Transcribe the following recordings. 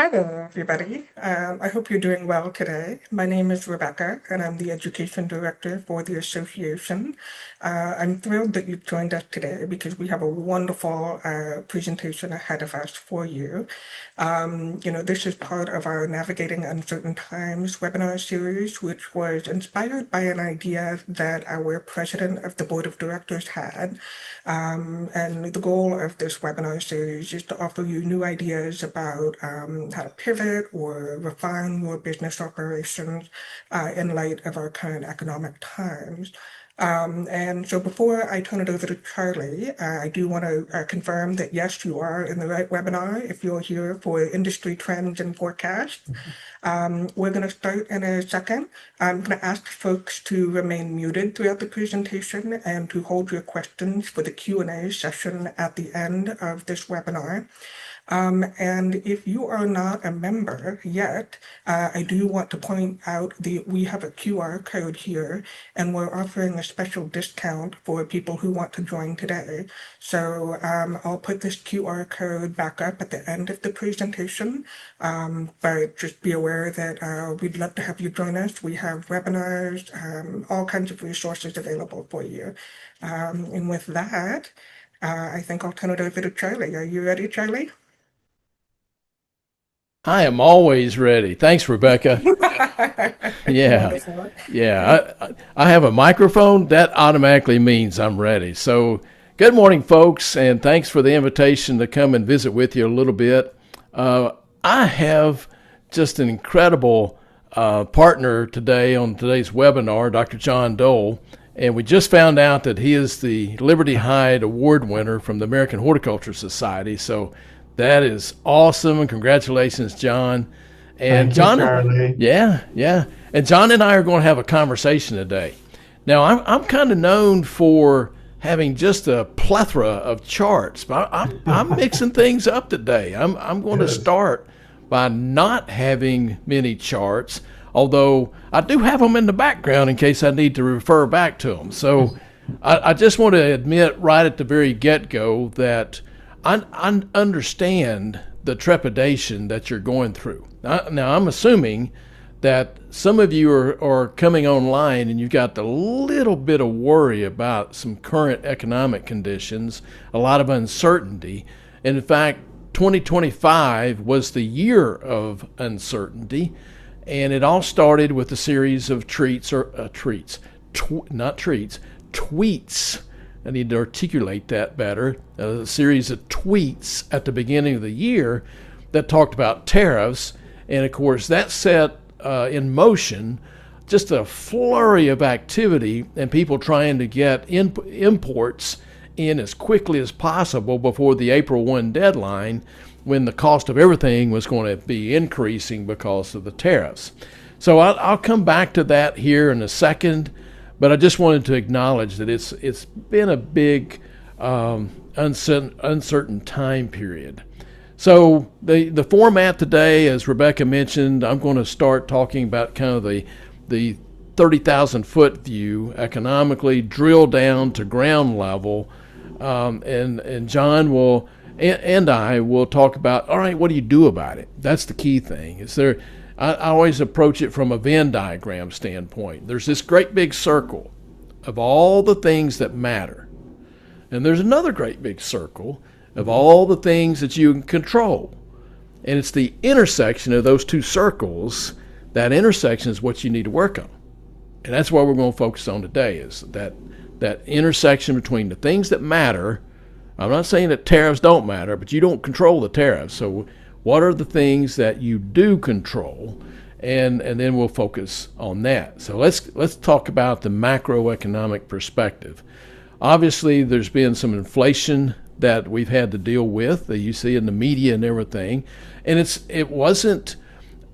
Hi there, everybody. I hope you're doing well today. My name is Rebecca, and I'm the Education Director for the association. I'm thrilled that you've joined us today because we have a wonderful presentation ahead of us for you. This is part of our Navigating Uncertain Times webinar series, which was inspired by an idea that our president of the board of directors had. And the goal of this webinar series is to offer you new ideas about how to pivot or refine your business operations in light of our current economic times. And so before I turn it over to Charlie, I do want to confirm that yes, you are in the right webinar if you're here for industry trends and forecasts. We're going to start in a second. I'm going to ask folks to remain muted throughout the presentation and to hold your questions for the Q&A session at the end of this webinar. And if you are not a member yet, I do want to point out that we have a QR code here, and we're offering a special discount for people who want to join today. So I'll put this QR code back up at the end of the presentation, but just be aware that we'd love to have you join us. We have webinars, all kinds of resources available for you. And with that, I think I'll turn it over to Charlie. Are you ready, Charlie? I am always ready. Thanks, Rebecca. Yeah, Wonderful. yeah. I have a microphone. That automatically means I'm ready. So, good morning, folks, and thanks for the invitation to come and visit with you a little bit. I have just an incredible partner today on today's webinar, Dr. John Dole, and we just found out that he is the Liberty Hyde Award winner from the American Horticulture Society. So, that is awesome, and congratulations, John. And Thank you, John, Charlie. yeah. And John and I are going to have a conversation today. Now, I'm kind of known for having just a plethora of charts, but I'm mixing things up today. I'm going to Yes. start by not having many charts, although I do have them in the background in case I need to refer back to them. So I just want to admit right at the very get-go that I understand the trepidation that you're going through. Now, I'm assuming that some of you are coming online and you've got a little bit of worry about some current economic conditions, a lot of uncertainty. And in fact, 2025 was the year of uncertainty, and it all started with a series of tweets. I need to articulate that better. A series of tweets at the beginning of the year that talked about tariffs. And of course, that set in motion just a flurry of activity and people trying to get imports in as quickly as possible before the April 1 deadline, when the cost of everything was going to be increasing because of the tariffs. So I'll come back to that here in a second. But I just wanted to acknowledge that it's been a big uncertain time period. So the format today, as Rebecca mentioned, I'm going to start talking about kind of the 30,000 foot view, economically drill down to ground level, and John will and I will talk about, all right, what do you do about it? That's the key thing. I always approach it from a Venn diagram standpoint. There's this great big circle of all the things that matter. And there's another great big circle of all the things that you can control. And it's the intersection of those two circles. That intersection is what you need to work on. And that's what we're going to focus on today, is that intersection between the things that matter. I'm not saying that tariffs don't matter, but you don't control the tariffs. So what are the things that you do control? And then we'll focus on that. So let's talk about the macroeconomic perspective. Obviously, there's been some inflation that we've had to deal with that you see in the media and everything, and it wasn't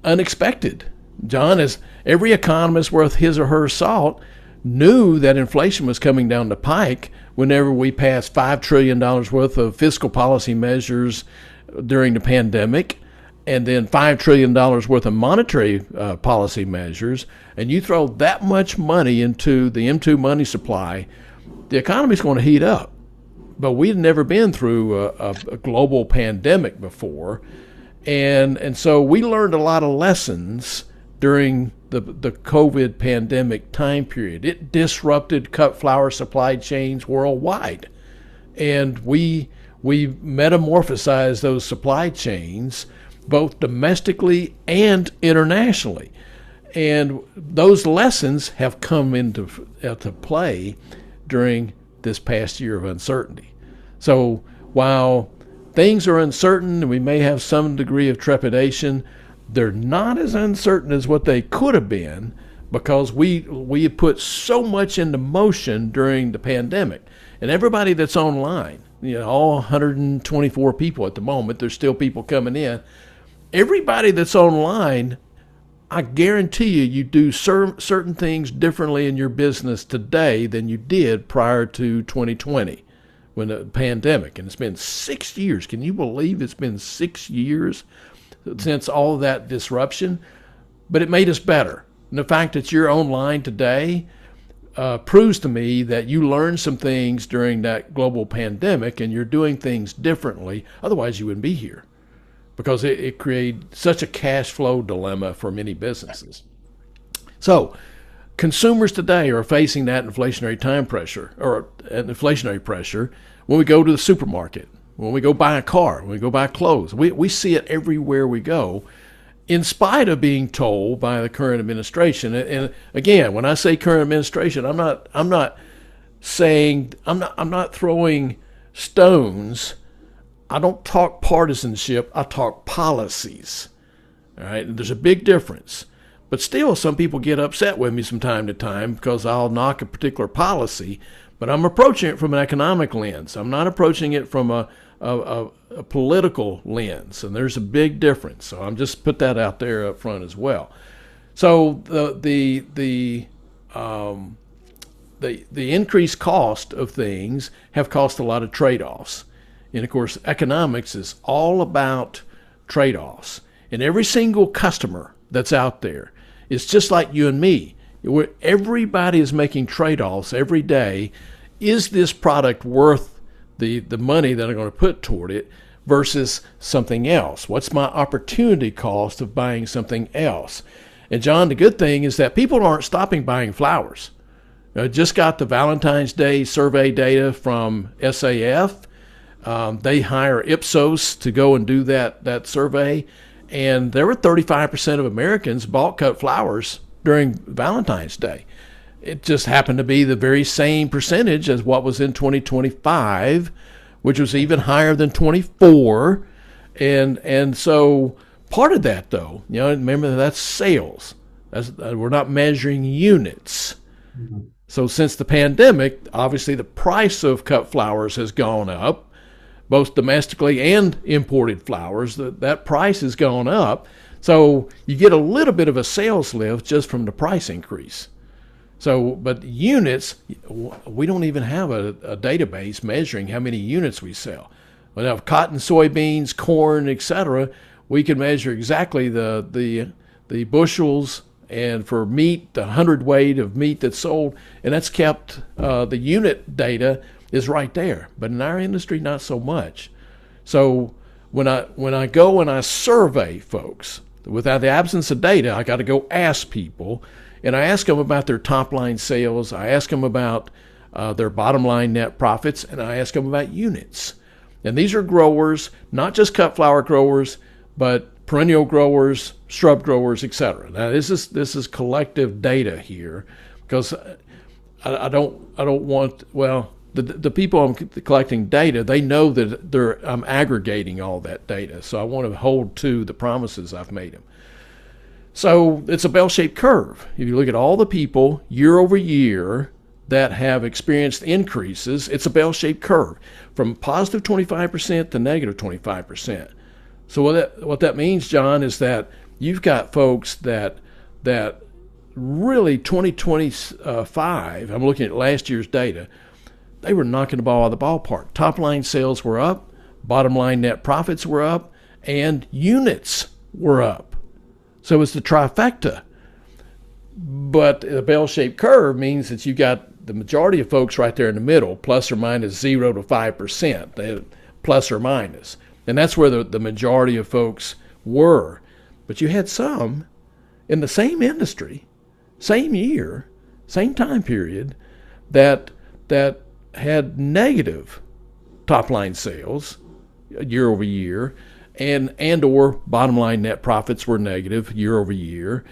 unexpected. John, as every economist worth his or her salt, knew that inflation was coming down the pike whenever we passed $5 trillion worth of fiscal policy measures during the pandemic, and then $5 trillion worth of monetary policy measures, and you throw that much money into the M2 money supply, the economy's going to heat up. But we'd never been through a global pandemic before, And so we learned a lot of lessons during the COVID pandemic time period. It disrupted cut flower supply chains worldwide. And we metamorphosized those supply chains both domestically and internationally. And those lessons have come into play during this past year of uncertainty. So while things are uncertain and we may have some degree of trepidation, they're not as uncertain as what they could have been, because we put so much into motion during the pandemic. And everybody that's online, all 124 people at the moment, there's still people coming in. Everybody that's online, I guarantee you do certain things differently in your business today than you did prior to 2020 when the pandemic. And it's been 6 years. Can you believe it's been 6 years since all of that disruption? But it made us better. And the fact that you're online today proves to me that you learned some things during that global pandemic and you're doing things differently. Otherwise, you wouldn't be here, because it created such a cash flow dilemma for many businesses. So consumers today are facing that inflationary pressure when we go to the supermarket, when we go buy a car, when we go buy clothes. We see it everywhere we go, in spite of being told by the current administration. And again, when I say current administration, I'm not throwing stones. I don't talk partisanship. I talk policies. All right, and there's a big difference. But still, some people get upset with me from time to time because I'll knock a particular policy, but I'm approaching it from an economic lens. I'm not approaching it from a political lens, and there's a big difference. So I'm just put that out there up front as well. So the increased cost of things have cost a lot of trade-offs. And of course, economics is all about trade-offs. And every single customer that's out there is just like you and me. Everybody is making trade-offs every day. Is this product worth the money that I'm going to put toward it versus something else? What's my opportunity cost of buying something else? And John, the good thing is that people aren't stopping buying flowers. I just got the Valentine's Day survey data from SAF. They hire Ipsos to go and do that survey. And there were 35% of Americans bought cut flowers during Valentine's Day. It just happened to be the very same percentage as what was in 2025, which was even higher than 24. And so part of that, though, remember that's sales. We're not measuring units. Mm-hmm. So since the pandemic, obviously the price of cut flowers has gone up, both domestically and imported flowers. That price has gone up. So you get a little bit of a sales lift just from the price increase. So, but units, we don't even have a database measuring how many units we sell. But now cotton, soybeans, corn, etc., we can measure exactly the bushels, and for meat, the hundredweight of meat that's sold, and that's kept, the unit data is right there. But in our industry, not so much. So when I go and I survey folks, without the absence of data, I got to go ask people, and I ask them about their top line sales. I ask them about their bottom line net profits, and I ask them about units. And these are growers, not just cut flower growers, but perennial growers, shrub growers, etc. Now this is collective data here, because I don't want, well, the people I'm collecting data, they know that I'm aggregating all that data. So I want to hold to the promises I've made them. So it's a bell-shaped curve. If you look at all the people year over year that have experienced increases, it's a bell-shaped curve from positive 25% to negative 25%. So what that means, John, is that you've got folks that really 2025, I'm looking at last year's data, they were knocking the ball out of the ballpark. Top line sales were up, bottom line net profits were up, and units were up. So it's the trifecta. But a bell-shaped curve means that you've got the majority of folks right there in the middle, plus or minus 0 to 5%, plus or minus. And that's where the majority of folks were. But you had some in the same industry, same year, same time period, that had negative top line sales year over year, and or bottom line net profits were negative year over year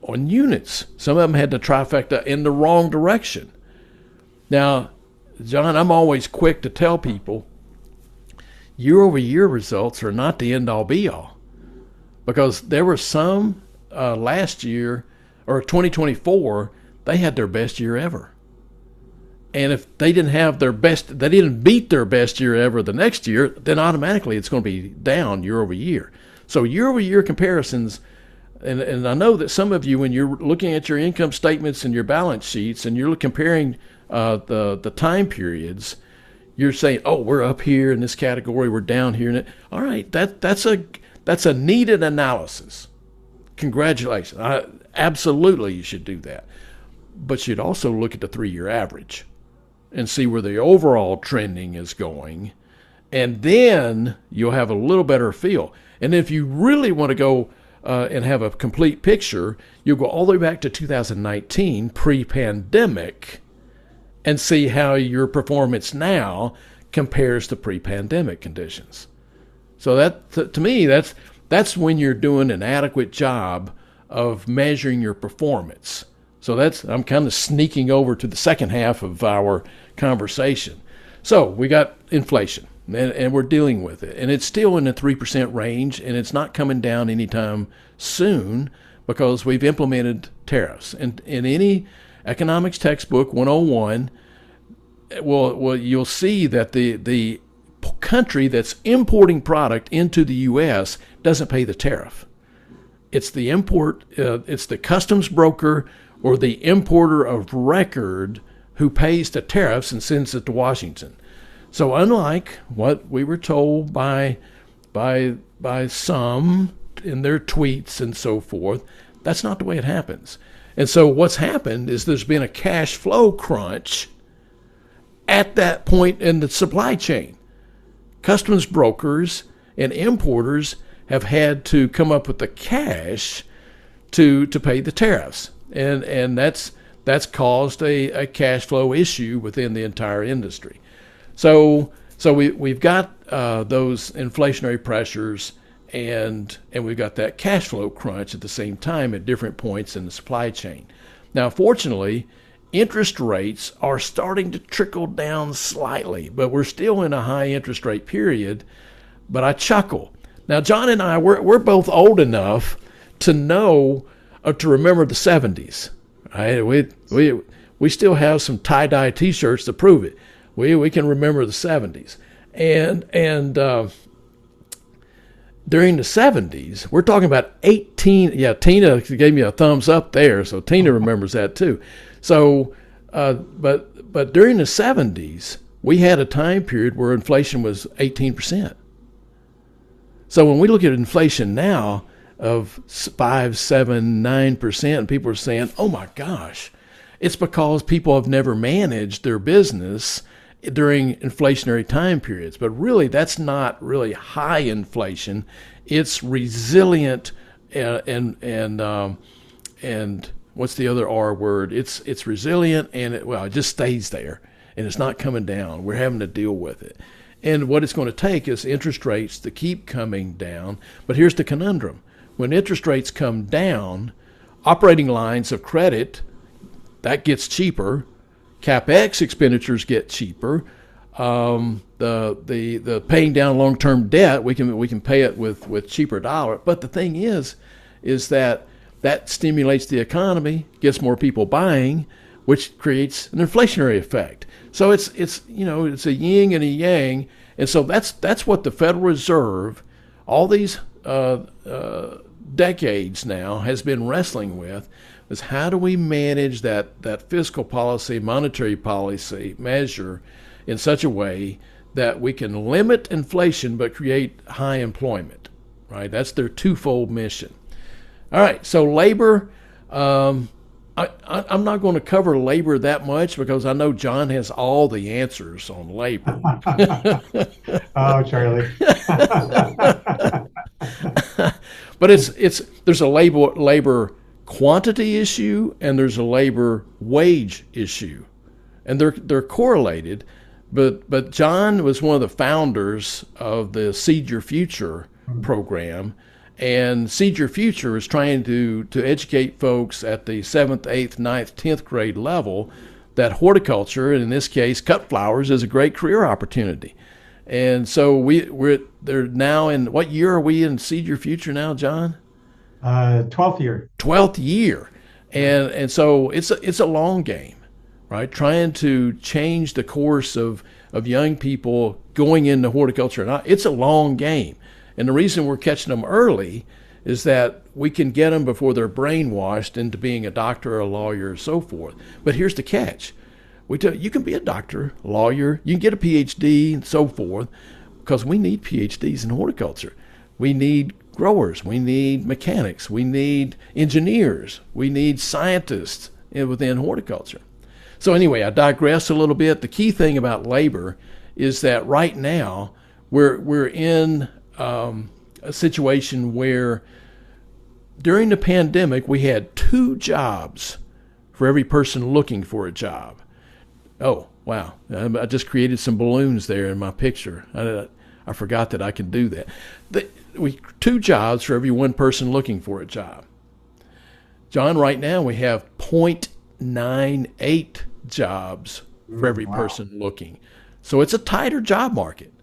on units. Some of them had the trifecta in the wrong direction. Now, John, I'm always quick to tell people year over year results are not the end all be all, because there were some last year or 2024, they had their best year ever. And if they didn't have their best, they didn't beat their best year ever the next year, then automatically it's going to be down year over year. So year over year comparisons, and I know that some of you, when you're looking at your income statements and your balance sheets and you're comparing the time periods, you're saying, oh, we're up here in this category, we're down here. All right, that's a needed analysis. Congratulations. Absolutely, you should do that. But you'd also look at the 3-year average and see where the overall trending is going. And then you'll have a little better feel. And if you really want to go and have a complete picture, you'll go all the way back to 2019, pre-pandemic, and see how your performance now compares to pre-pandemic conditions. So that, to me, that's when you're doing an adequate job of measuring your performance. So I'm kind of sneaking over to the second half of our conversation. So we got inflation, and we're dealing with it. And it's still in the 3% range, and it's not coming down anytime soon because we've implemented tariffs. And in any economics textbook 101, well, you'll see that the country that's importing product into the U.S. doesn't pay the tariff. It's the it's the customs broker or the importer of record who pays the tariffs and sends it to Washington. So unlike what we were told by some in their tweets and so forth, that's not the way it happens. And so what's happened is there's been a cash flow crunch at that point in the supply chain. Customs brokers and importers have had to come up with the cash to pay the tariffs. And that's caused a cash flow issue within the entire industry. So we've got those inflationary pressures, and we've got that cash flow crunch at the same time at different points in the supply chain. Now, fortunately, interest rates are starting to trickle down slightly, but we're still in a high interest rate period. But I chuckle. Now, John and I, we're both old enough to know or to remember the 70s. Right? We still have some tie-dye T-shirts to prove it. We can remember the 70s. And during the 70s, we're talking about 18. Yeah, Tina gave me a thumbs up there, so Tina remembers that too. So, but during the 70s, we had a time period where inflation was 18%. So when we look at inflation now of 5, 7, 9%, people are saying, oh my gosh, it's because people have never managed their business during inflationary time periods. But really, that's not really high inflation. It's resilient and what's the other R word? It's resilient, and it just stays there, and it's not coming down. We're having to deal with it. And what it's going to take is interest rates to keep coming down. But here's the conundrum. When interest rates come down, operating lines of credit, that gets cheaper. CapEx expenditures get cheaper. The paying down long-term debt, we can pay it with cheaper dollar. But the thing is that stimulates the economy, gets more people buying, which creates an inflationary effect. So it's a yin and a yang, and so that's what the Federal Reserve, all these decades now, has been wrestling with, is how do we manage that fiscal policy, monetary policy measure in such a way that we can limit inflation but create high employment, right? That's their twofold mission. All right, so labor. I'm not going to cover labor that much because I know John has all the answers on labor. Oh, Charlie. But it's there's a labor quantity issue and there's a labor wage issue, and they're correlated. But John was one of the founders of the Seed Your Future program, and Seed Your Future is trying to educate folks at the 7th, 8th, 9th, 10th grade level that horticulture, and in this case cut flowers, is a great career opportunity. And so they're now in, what year are we in Seed Your Future now, John? 12th year. 12th year. And so it's a long game, right? Trying to change the course of young people going into horticulture. It's a long game. And the reason we're catching them early is that we can get them before they're brainwashed into being a doctor, a lawyer, and so forth. But here's the catch. We tell you, you can be a doctor, a lawyer, you can get a PhD, and so forth, because we need PhDs in horticulture. We need growers, we need mechanics, we need engineers, we need scientists within horticulture. So anyway, I digress a little bit. The key thing about labor is that right now we're in a situation where during the pandemic we had 2 jobs for every person looking for a job. Oh, wow. I just created some balloons there in my picture. I forgot that I can do that. 2 jobs for every 1 person looking for a job. John, right now we have 0.98 jobs for every person looking. So it's a tighter job market,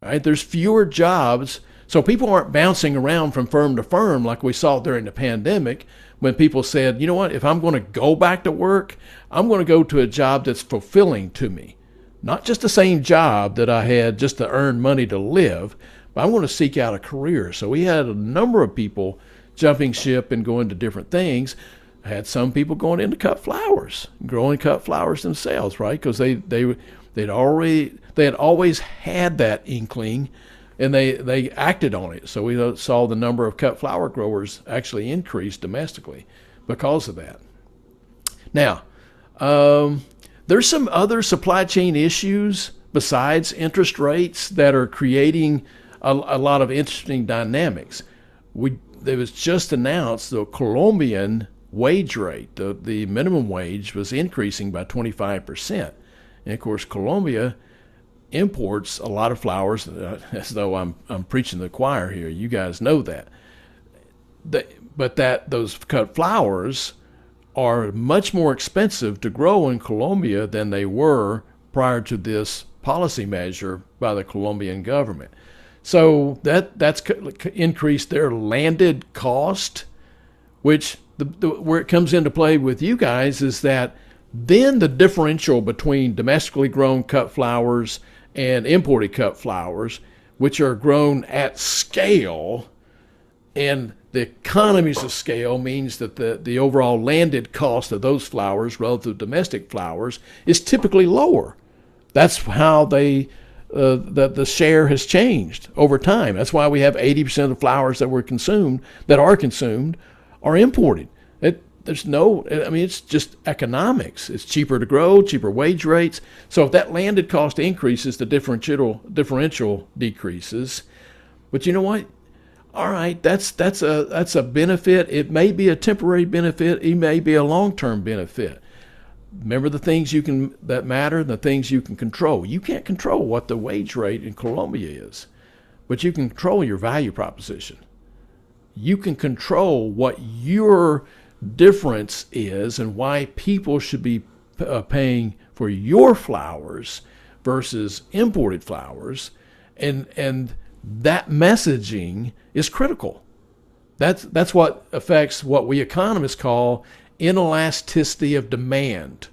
right? There's fewer jobs. So people aren't bouncing around from firm to firm like we saw during the pandemic, when people said, you know what, if I'm going to go back to work, I'm going to go to a job that's fulfilling to me. Not just the same job that I had just to earn money to live, but I'm going to seek out a career. So we had a number of people jumping ship and going to different things. I had some people going into cut flowers, growing cut flowers themselves, right? Because they had always had that inkling, and they acted on it. So we saw the number of cut flower growers actually increase domestically because of that. Now, there's some other supply chain issues besides interest rates that are creating a lot of interesting dynamics. It was just announced the Colombian wage rate, the minimum wage, was increasing by 25%. And of course, Colombia imports a lot of flowers, as though I'm preaching to the choir here. You guys know that. But those cut flowers are much more expensive to grow in Colombia than they were prior to this policy measure by the Colombian government. So that's increased their landed cost, which where it comes into play with you guys is that then the differential between domestically grown cut flowers and imported cut flowers, which are grown at scale, and the economies of scale means that the overall landed cost of those flowers relative to domestic flowers is typically lower. That's how the share has changed over time. That's why we have 80% of the flowers that are consumed are imported. It's just economics. It's cheaper to grow, cheaper wage rates. So if that landed cost increases, the differential decreases. But you know what? All right, that's a benefit. It may be a temporary benefit. It may be a long-term benefit. Remember the things that matter, the things you can control. You can't control what the wage rate in Colombia is, but you can control your value proposition. You can control what your difference is and why people should be paying for your flowers versus imported flowers, and that messaging is critical. That's what affects what we economists call inelasticity of demand.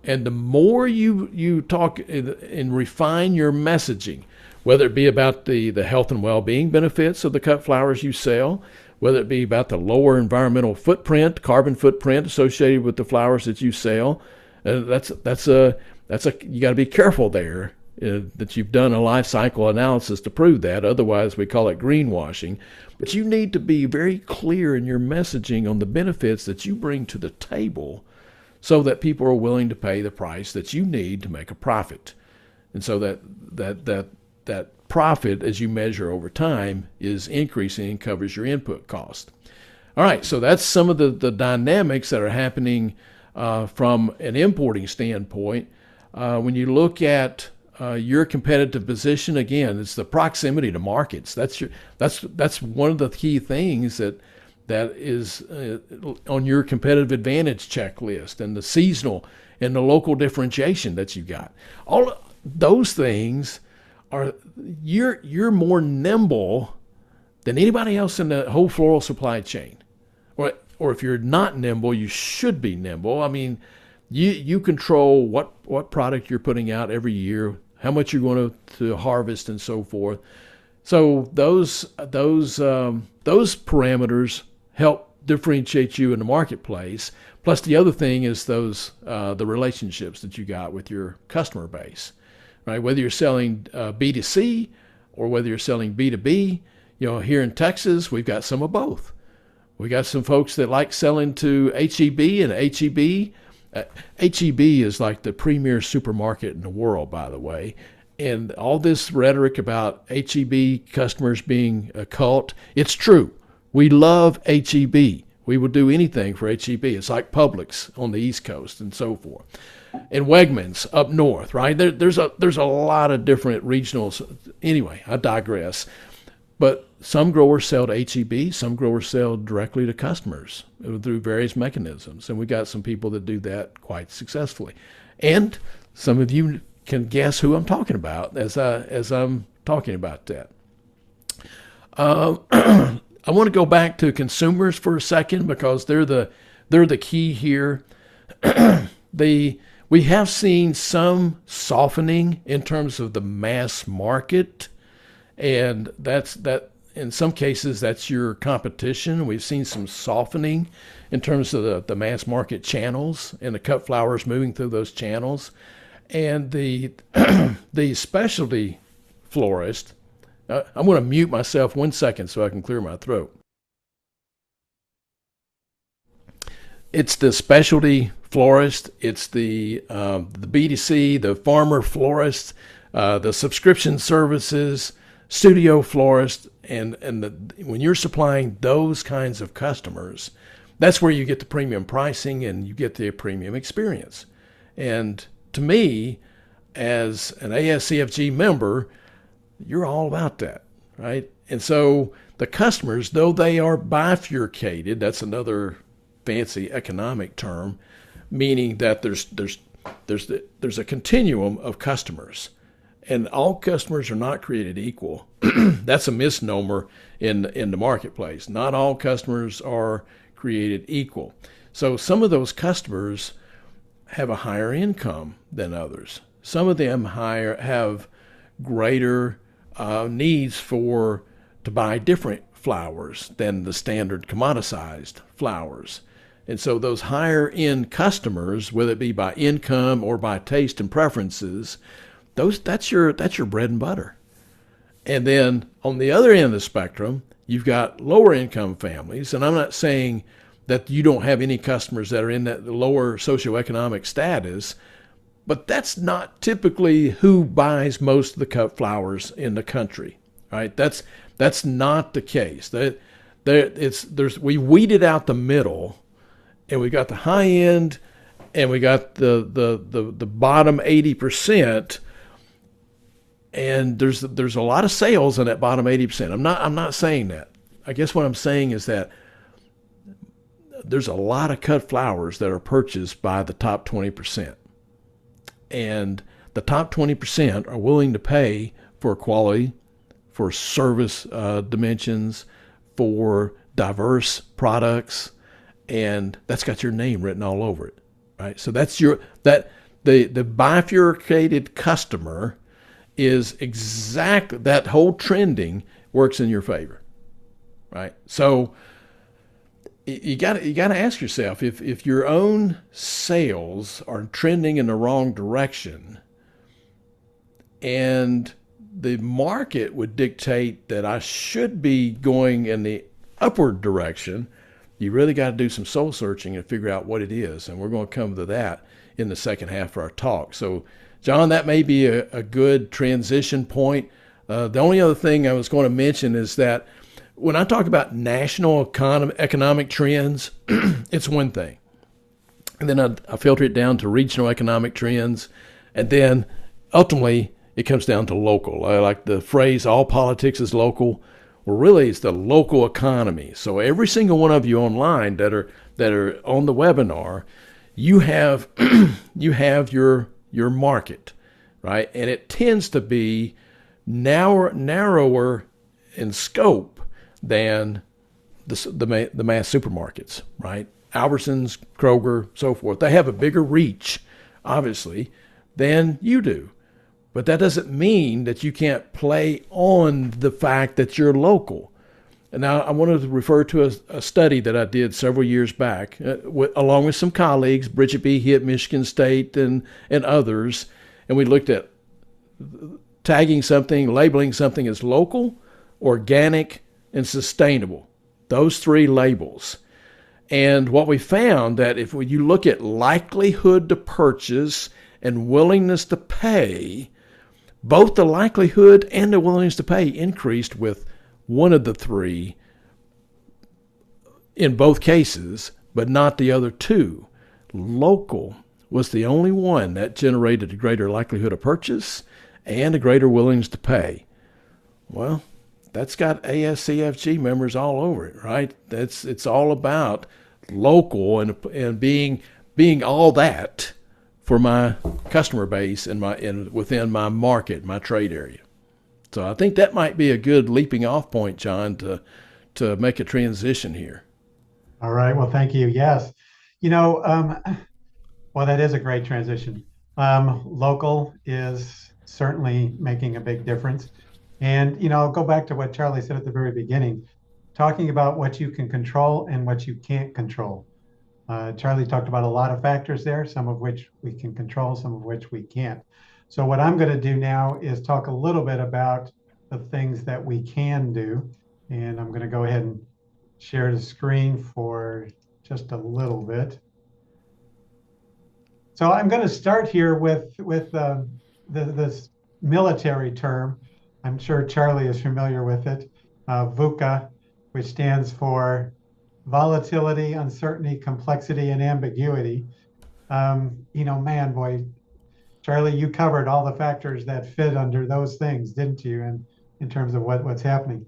And the more you talk and refine your messaging, whether it be about the health and well-being benefits of the cut flowers you sell, whether it be about the lower environmental footprint, carbon footprint associated with the flowers that you sell, you got to be careful there that you've done a life cycle analysis to prove that. Otherwise, we call it greenwashing. But you need to be very clear in your messaging on the benefits that you bring to the table, so that people are willing to pay the price that you need to make a profit, and so that profit as you measure over time is increasing and covers your input cost. All right, so that's some of the dynamics that are happening from an importing standpoint. When you look at your competitive position, again, it's the proximity to markets. That's one of the key things that is on your competitive advantage checklist, and the seasonal and the local differentiation that you got. All those things are you're more nimble than anybody else in the whole floral supply chain. Or if you're not nimble, you should be nimble. I mean, you control what product you're putting out every year, how much you're going to harvest, and so forth. So those parameters help differentiate you in the marketplace. Plus, the other thing is the relationships that you got with your customer base, right? Whether you're selling B2C or whether you're selling B2B, here in Texas, we've got some of both. We got some folks that like selling to HEB, and HEB is like the premier supermarket in the world, by the way. And all this rhetoric about HEB customers being a cult, it's true. We love HEB. We would do anything for HEB. It's like Publix on the East Coast and so forth. And Wegmans up north, right? There's a lot of different regionals. Anyway, I digress. But some growers sell to HEB, some growers sell directly to customers through various mechanisms. And we got some people that do that quite successfully. And some of you can guess who I'm talking about as I'm talking about that. I want to go back to consumers for a second because they're the key here. We have seen some softening in terms of the mass market. And that in some cases, that's your competition. We've seen some softening in terms of the mass market channels and the cut flowers moving through those channels. And the specialty florist, I'm going to mute myself 1 second so I can clear my throat. It's the specialty florist. It's the B2C, the farmer florist, the subscription services, studio florist, and when you're supplying those kinds of customers, that's where you get the premium pricing and you get the premium experience. And to me, as an ASCFG member, you're all about that, right? And so the customers, though they are bifurcated, that's another fancy economic term, meaning that there's a continuum of customers. And all customers are not created equal. That's a misnomer in the marketplace. Not all customers are created equal. So some of those customers have a higher income than others. Some of them have greater needs to buy different flowers than the standard commoditized flowers. And so those higher end customers, whether it be by income or by taste and preferences, that's your bread and butter. And then on the other end of the spectrum, you've got lower income families. And I'm not saying that you don't have any customers that are in that lower socioeconomic status, but that's not typically who buys most of the cut flowers in the country, right? That's not the case. We weeded out the middle, and we got the high end, and we got the bottom 80%. And there's a lot of sales in that bottom 80%. I'm not saying that. I guess what I'm saying is that there's a lot of cut flowers that are purchased by the top 20%. And the top 20% are willing to pay for quality, for service dimensions, for diverse products, and that's got your name written all over it, right? So that's the bifurcated customer is exactly that whole trending works in your favor, right? So you got to ask yourself if your own sales are trending in the wrong direction, and the market would dictate that I should be going in the upward direction, you really got to do some soul searching and figure out what it is. And we're going to come to that in the second half of our talk. So, John, that may be a good transition point. The only other thing I was going to mention is that when I talk about national economic trends, it's one thing. And then I filter it down to regional economic trends. And then ultimately, it comes down to local. I like the phrase, all politics is local. Well, really, it's the local economy. So every single one of you online that are on the webinar, you have you have your market, right? And it tends to be narrower in scope than the mass supermarkets, right? Albertsons, Kroger, so forth. They have a bigger reach, obviously, than you do. But that doesn't mean that you can't play on the fact that you're local. And now I wanted to refer to a study that I did several years back, along with some colleagues, Bridget B. Hitt, Michigan State, and others. And we looked at tagging something, labeling something as local, organic, and sustainable. Those three labels. And what we found that if you look at likelihood to purchase and willingness to pay, both the likelihood and the willingness to pay increased with one of the three in both cases, but not the other two. Local was the only one that generated a greater likelihood of purchase and a greater willingness to pay. Well, that's got ASCFG members all over it, right? It's all about local and being all that for my customer base and within my market, my trade area. So I think that might be a good leaping off point, John, to make a transition here. All right. Well, thank you. Yes. Well, that is a great transition. Local is certainly making a big difference. And, I'll go back to what Charlie said at the very beginning, talking about what you can control and what you can't control. Charlie talked about a lot of factors there, some of which we can control, some of which we can't. So what I'm going to do now is talk a little bit about the things that we can do. And I'm going to go ahead and share the screen for just a little bit. So I'm going to start here with this military term. I'm sure Charlie is familiar with it, VUCA, which stands for volatility, uncertainty, complexity, and ambiguity. Man, boy, Charlie, you covered all the factors that fit under those things, didn't you? And in terms of what's happening.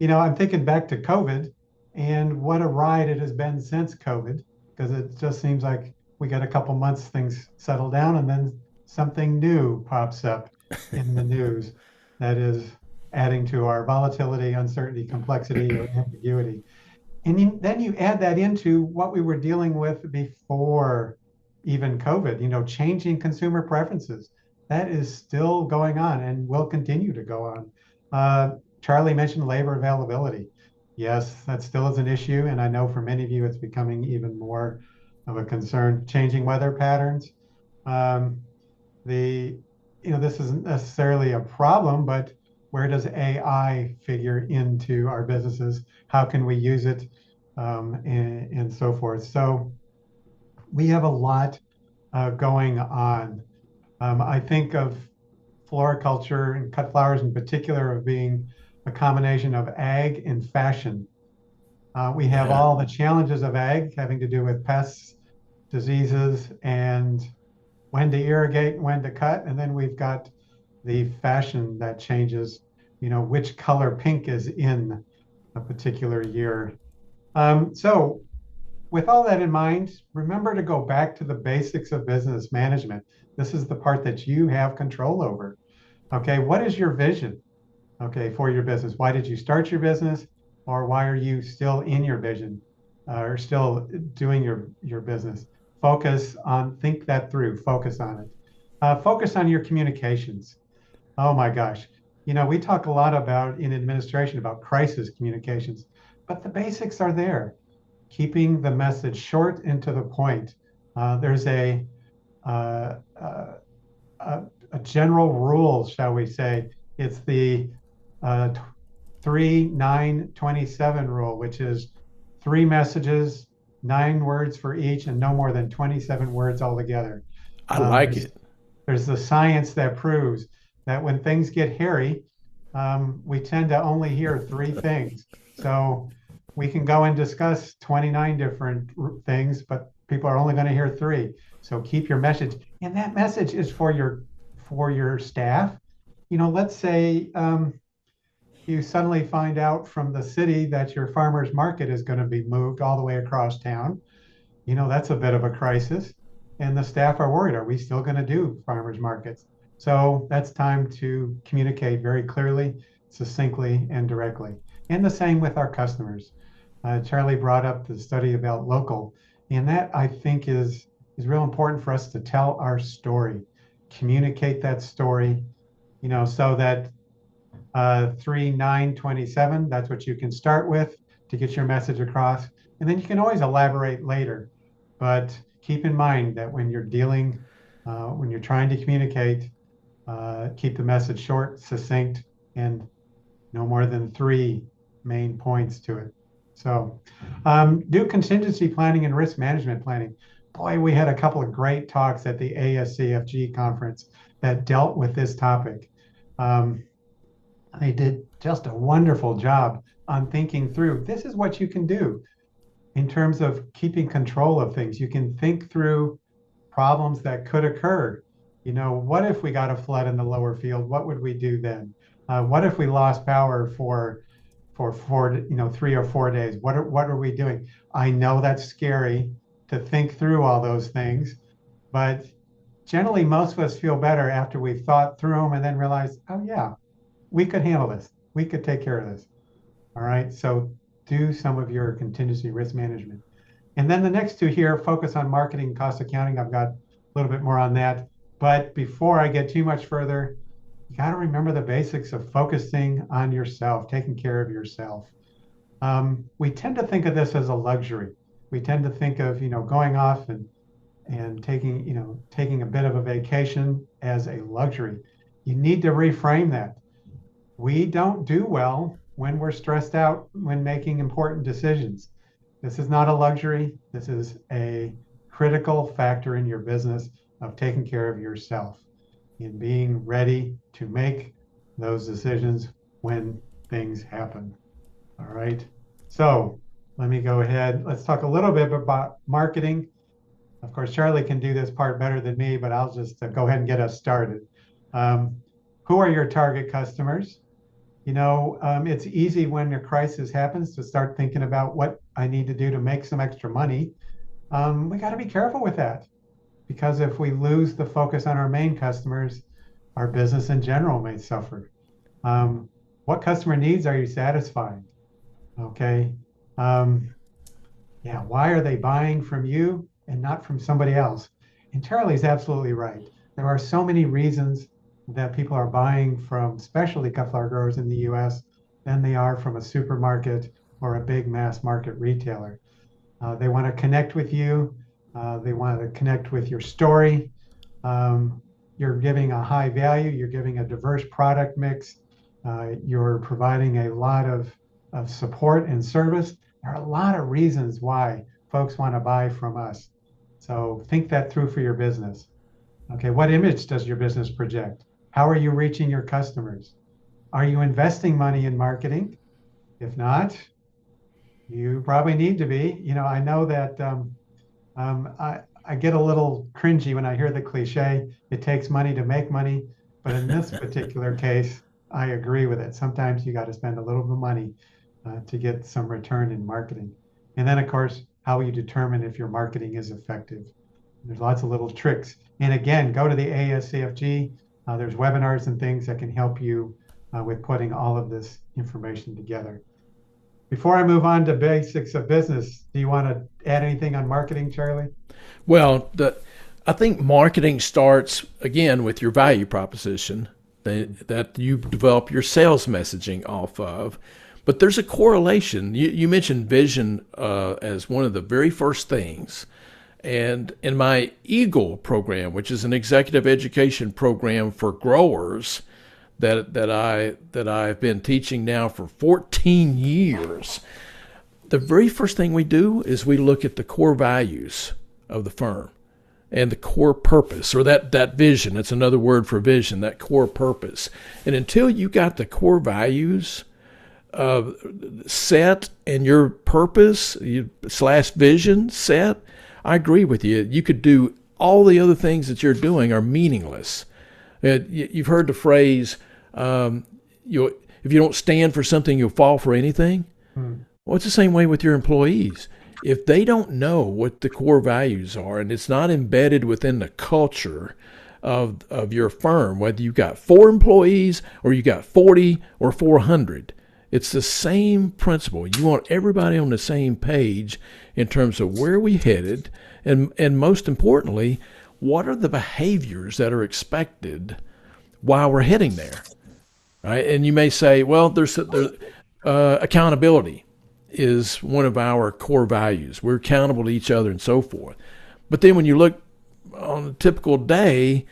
I'm thinking back to COVID and what a ride it has been since COVID, because it just seems like we got a couple months, things settle down, and then something new pops up in the news that is adding to our volatility, uncertainty, complexity, or ambiguity. And then you add that into what we were dealing with before even COVID, changing consumer preferences. That is still going on and will continue to go on. Charlie mentioned labor availability. Yes, that still is an issue. And I know for many of you, it's becoming even more of a concern. Changing weather patterns. This isn't necessarily a problem, but where does AI figure into our businesses? How can we use it, and so forth? So we have a lot going on. I think of floriculture and cut flowers in particular of being a combination of ag and fashion. We have all the challenges of ag having to do with pests, diseases, and when to irrigate, when to cut. And then we've got the fashion that changes, which color pink is in a particular year. So with all that in mind, remember to go back to the basics of business management. This is the part that you have control over. Okay, what is your vision, for your business? Why did you start your business? Or why are you still in your vision or still doing your business? Think that through, focus on it. Focus on your communications. Oh my gosh. We talk a lot in administration about crisis communications, but the basics are there. Keeping the message short and to the point. There's a general rule, shall we say. It's the 3-9-27 rule, which is 3 messages, 9 words for each, and no more than 27 words altogether. I like it. There's the science that proves that when things get hairy, we tend to only hear three things. So we can go and discuss 29 different things, but people are only going to hear three. So keep your message, and that message is for your staff. Let's say you suddenly find out from the city that your farmer's market is going to be moved all the way across town. That's a bit of a crisis. And the staff are worried, are we still going to do farmers markets? So that's time to communicate very clearly, succinctly, and directly. And the same with our customers. Charlie brought up the study about local, and that I think is real important for us to tell our story, communicate that story, so that 3927, that's what you can start with to get your message across. And then you can always elaborate later. But keep in mind that when you're trying to communicate, keep the message short, succinct, and no more than three main points to it. So do contingency planning and risk management planning. Boy, we had a couple of great talks at the ASCFG conference that dealt with this topic. Um, they did just a wonderful job on thinking through this is what you can do in terms of keeping control of things. You can think through problems that could occur. What if we got a flood in the lower field? What would we do then? What if we lost power for 3 or 4 days? What are we doing? I know that's scary to think through all those things, but generally most of us feel better after we've thought through them and then realize, oh yeah, we could handle this. We could take care of this. All right. So do some of your contingency risk management. And then the next two here focus on marketing cost accounting. I've got a little bit more on that. But before I get too much further, you got to remember the basics of focusing on yourself, taking care of yourself. We tend to think of this as a luxury. We tend to think of, going off and taking a bit of a vacation as a luxury. You need to reframe that. We don't do well when we're stressed out when making important decisions. This is not a luxury. This is a critical factor in your business of taking care of yourself and being ready to make those decisions when things happen. All right. So let me go ahead. Let's talk a little bit about marketing. Of course, Charlie can do this part better than me, but I'll just go ahead and get us started. Who are your target customers? It's easy when a crisis happens to start thinking about what I need to do to make some extra money. We got to be careful with that because if we lose the focus on our main customers, our business in general may suffer. What customer needs are you satisfying? Okay. Yeah, why are they buying from you and not from somebody else? And Charlie's absolutely right. There are so many reasons that people are buying from specialty cut flower growers in the US than they are from a supermarket or a big mass market retailer. They want to connect with you. They want to connect with your story. You're giving a high value. You're giving a diverse product mix. You're providing a lot of support and service. There are a lot of reasons why folks want to buy from us. So think that through for your business. Okay, what image does your business project? How are you reaching your customers? Are you investing money in marketing? If not, you probably need to be. I know that I get a little cringy when I hear the cliche, it takes money to make money. But in this particular case, I agree with it. Sometimes you got to spend a little bit of money to get some return in marketing. And then, of course, how you determine if your marketing is effective. There's lots of little tricks. And again, go to the ASCFG. There's webinars and things that can help you with putting all of this information together. Before I move on to basics of business, do you want to add anything on marketing, Charlie? Well, I think marketing starts, again, with your value proposition that you develop your sales messaging off of. But there's a correlation. You mentioned vision as one of the very first things. And in my EAGLE program, which is an executive education program for growers that I've been teaching now for 14 years, the very first thing we do is we look at the core values of the firm. and the core purpose, or that vision. It's another word for vision, that core purpose. And until you got the core values set and your purpose slash vision set, I agree with you. You could do all the other things that you're doing are meaningless. You've heard the phrase, if you don't stand for something, you'll fall for anything. Well, it's the same way with your employees. If they don't know what the core values are and it's not embedded within the culture of your firm, whether you got 4 employees or you got 40 or 400, it's the same principle. You want everybody on the same page in terms of where we headed, and most importantly, what are the behaviors that are expected while we're heading there, right? And you may say, well, there's accountability is one of our core values. We're accountable to each other and so forth. But then when you look on a typical day,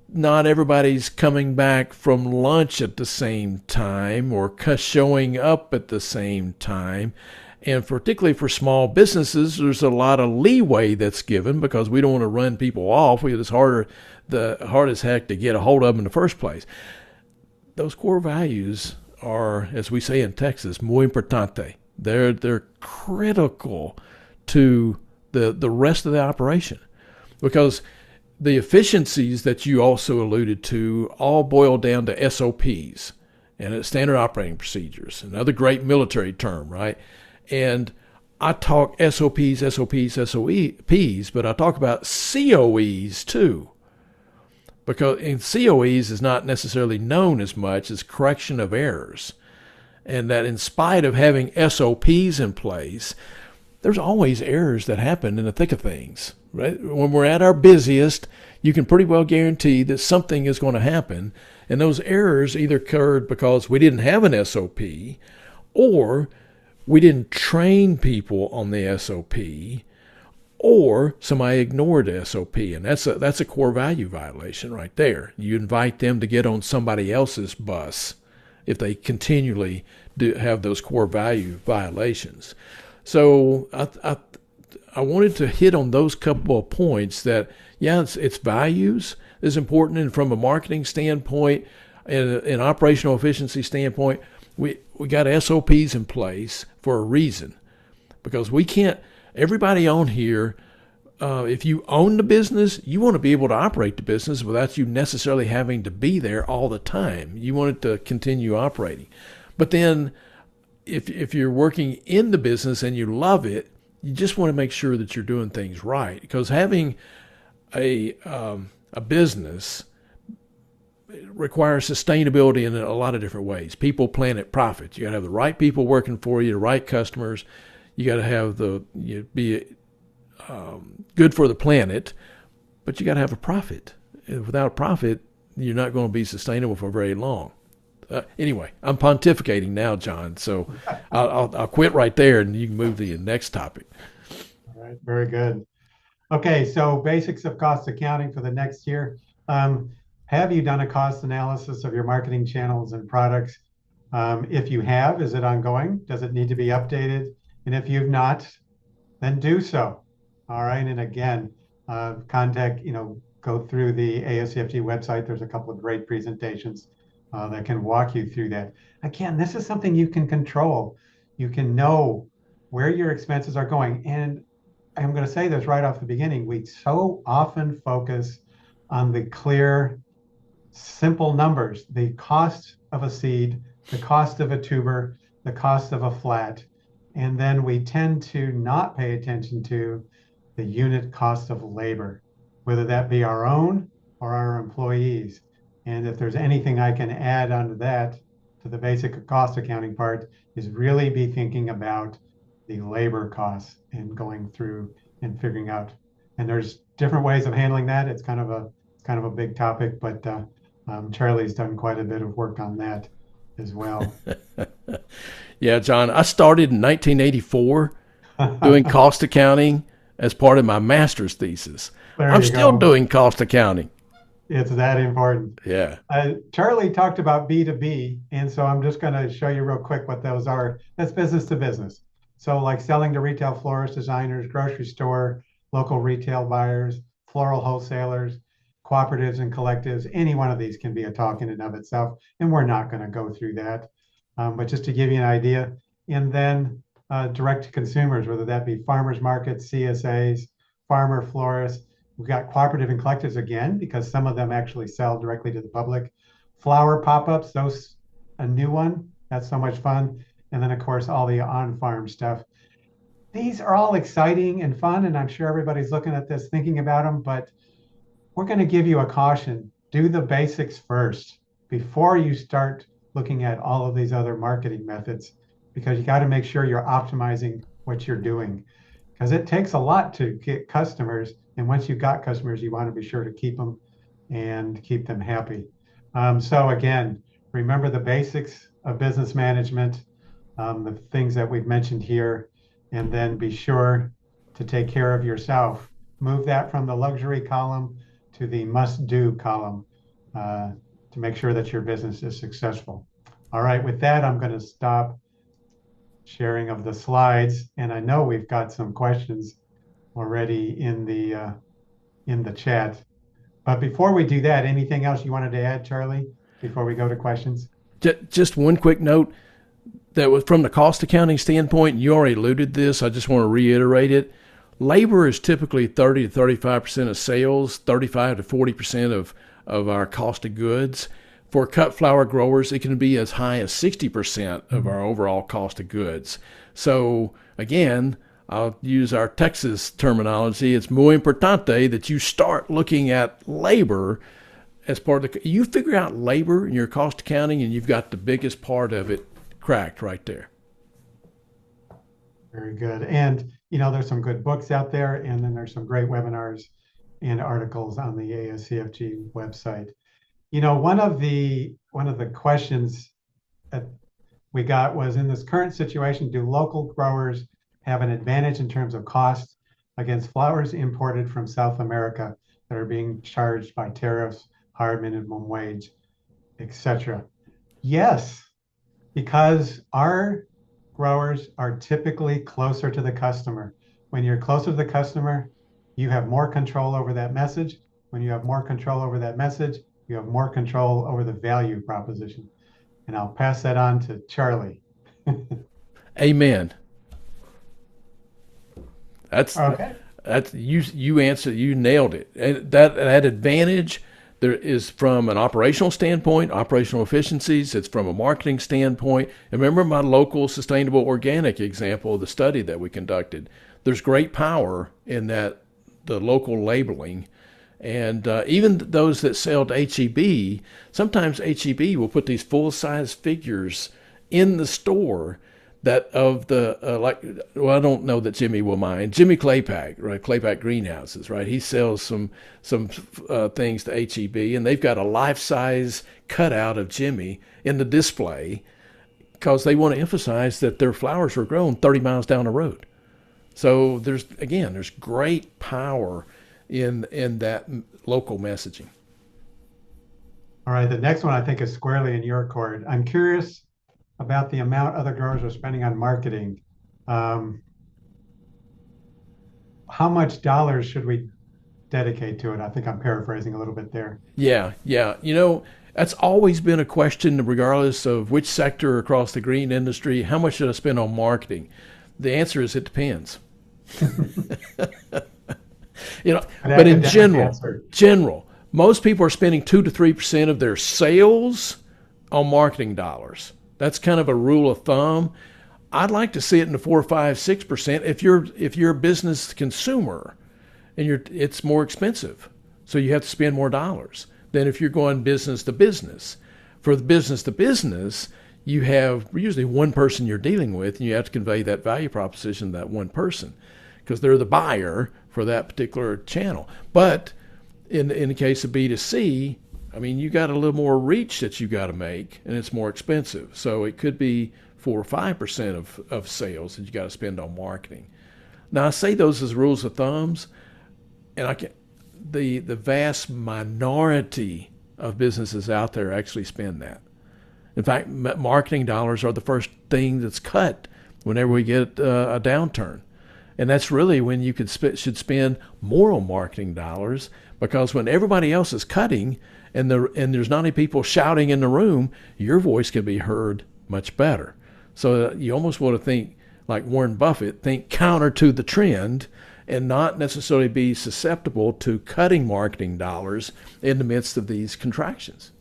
not everybody's coming back from lunch at the same time or showing up at the same time. And particularly for small businesses, there's a lot of leeway that's given because we don't want to run people off. It's hard as heck to get a hold of them in the first place. Those core values are, as we say in Texas, muy importante. They're critical to the rest of the operation, because the efficiencies that you also alluded to all boil down to SOPs and standard operating procedures, another great military term, right? And I talk SOPs, but I talk about COEs too, because in COEs is not necessarily known as much as correction of errors. And that in spite of having SOPs in place, there's always errors that happen in the thick of things, right? When we're at our busiest, you can pretty well guarantee that something is going to happen. And those errors either occurred because we didn't have an SOP, or we didn't train people on the SOP, or somebody ignored the SOP. And that's a core value violation right there. You invite them to get on somebody else's bus if they continually have those core value violations. So I wanted to hit on those couple of points that, yeah, it's values is important. And from a marketing standpoint and an operational efficiency standpoint, we got SOPs in place for a reason, because we can't, everybody on here, if you own the business, you want to be able to operate the business without you necessarily having to be there all the time. You want it to continue operating. But then if you're working in the business and you love it, you just want to make sure that you're doing things right. Because having a business requires sustainability in a lot of different ways. People, planet, profit. You got to have the right people working for you, the right customers. You got to have be good for the planet, but you got to have a profit. And without a profit, you're not going to be sustainable for very long. Anyway, I'm pontificating now, John, so I'll quit right there and you can move to the next topic. All right, very good. Okay, so basics of cost accounting for the next year. Have you done a cost analysis of your marketing channels and products? If you have, is it ongoing? Does it need to be updated? And if you've not, then do so. All right, and again, contact, go through the ASCFG website. There's a couple of great presentations that can walk you through that. Again, this is something you can control. You can know where your expenses are going. And I'm going to say this right off the beginning. We so often focus on the clear, simple numbers, the cost of a seed, the cost of a tuber, the cost of a flat. And then we tend to not pay attention to the unit cost of labor, whether that be our own or our employees. And if there's anything I can add onto that, to the basic cost accounting part, is really be thinking about the labor costs and going through and figuring out. And there's different ways of handling that. It's kind of a big topic, but Charlie's done quite a bit of work on that as well. Yeah, John, I started in 1984 doing cost accounting as part of my master's thesis. I'm still doing cost accounting. It's that important. Yeah. Charlie talked about B2B, and so I'm just going to show you real quick what those are. That's business to business. So like selling to retail florists, designers, grocery store, local retail buyers, floral wholesalers, cooperatives and collectives. Any one of these can be a talk in and of itself, and we're not going to go through that. But just to give you an idea, and then direct to consumers, whether that be farmers markets, CSAs, farmer florists. We've got cooperative and collectives again, because some of them actually sell directly to the public. Flower pop-ups, those a new one. That's so much fun. And then of course all the on-farm stuff. These are all exciting and fun, and I'm sure everybody's looking at this thinking about them, but we're going to give you a caution. Do the basics first before you start looking at all of these other marketing methods, because you got to make sure you're optimizing what you're doing, because it takes a lot to get customers. And once you've got customers, you want to be sure to keep them and keep them happy. So again, remember the basics of business management, the things that we've mentioned here, and then be sure to take care of yourself. Move that from the luxury column to the must-do column to make sure that your business is successful. All right, with that, I'm going to stop sharing of the slides, and I know we've got some questions already in the chat. But before we do that, anything else you wanted to add, Charlie, before we go to questions? Just one quick note that was from the cost accounting standpoint. You already alluded to this. I just want to reiterate it. Labor is typically 30 to 35% of sales, 35 to 40% of our cost of goods. For cut flower growers, it can be as high as 60% of our overall cost of goods. So again, I'll use our Texas terminology. It's muy importante that you start looking at labor as part of the, you figure out labor in your cost accounting and you've got the biggest part of it cracked right there. Very good. And, you know, there's some good books out there, and then there's some great webinars and articles on the ASCFG website. You know, one of the questions that we got was, in this current situation, do local growers have an advantage in terms of cost against flowers imported from South America that are being charged by tariffs, higher minimum wage, etc.? Yes, because our growers are typically closer to the customer. When you're closer to the customer, you have more control over that message. When you have more control over that message, you have more control over the value proposition. And I'll pass that on to Charlie. Amen. That's Okay. You answered, you nailed it. And that advantage there is from an operational standpoint, operational efficiencies. It's from a marketing standpoint. And remember my local sustainable organic example of the study that we conducted. There's great power in that, the local labeling. And even those that sell to HEB, sometimes HEB will put these full-size figures in the store that of the, I don't know that Jimmy will mind. Jimmy Claypack, right? Claypack Greenhouses, right? He sells some things to HEB, and they've got a life-size cutout of Jimmy in the display because they want to emphasize that their flowers were grown 30 miles down the road. So there's great power in that local messaging. All right, the next one I think is squarely in your court. I'm curious about the amount other growers are spending on marketing. How much dollars should we dedicate to it? I think I'm paraphrasing a little bit there. Yeah. You know, that's always been a question, regardless of which sector across the green industry. How much should I spend on marketing? The answer is it depends. You know, but in general, most people are spending 2 to 3% of their sales on marketing dollars. That's kind of a rule of thumb. I'd like to see it in the 4, 5, 6% if you're a business consumer and it's more expensive. So you have to spend more dollars than if you're going business to business. For the business to business, you have usually one person you're dealing with, and you have to convey that value proposition to that one person because they're the buyer for that particular channel. But in the case of B2C, I mean, you got a little more reach that you got to make, and it's more expensive. So it could be 4 or 5% of sales that you got to spend on marketing. Now, I say those as rules of thumbs, and the vast minority of businesses out there actually spend that. In fact, marketing dollars are the first thing that's cut whenever we get a downturn. And that's really when you should spend more on marketing dollars, because when everybody else is cutting and there's not any people shouting in the room, your voice can be heard much better. So you almost want to think like Warren Buffett, think counter to the trend and not necessarily be susceptible to cutting marketing dollars in the midst of these contractions.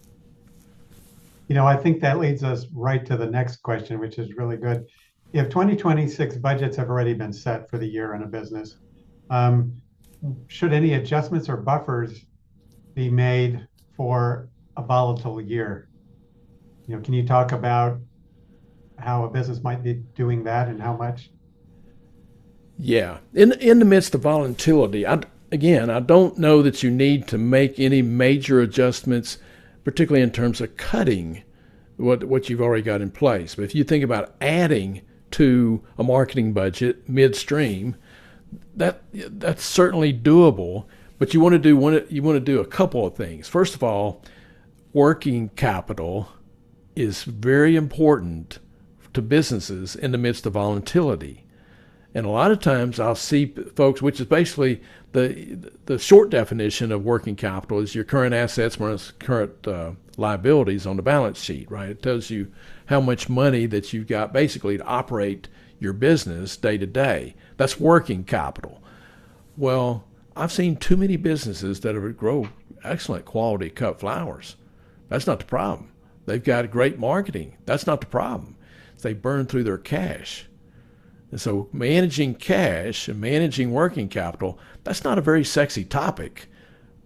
I think that leads us right to the next question, which is really good. If 2026 budgets have already been set for the year in a business, um, should any adjustments or buffers be made for a volatile year? Can you talk about how a business might be doing that and how much? Yeah, in the midst of volatility, I don't know that you need to make any major adjustments, particularly in terms of cutting what you've already got in place. But if you think about adding to a marketing budget midstream, that's certainly doable. But you want to do a couple of things. First of all, working capital is very important to businesses in the midst of volatility. And a lot of times I'll see folks, which is basically the short definition of working capital is your current assets minus current liabilities on the balance sheet, right? It tells you how much money that you've got basically to operate your business day to day. That's working capital. Well, I've seen too many businesses that have grown excellent quality cut flowers. That's not the problem. They've got great marketing. That's not the problem. They burn through their cash. And so managing cash and managing working capital, that's not a very sexy topic,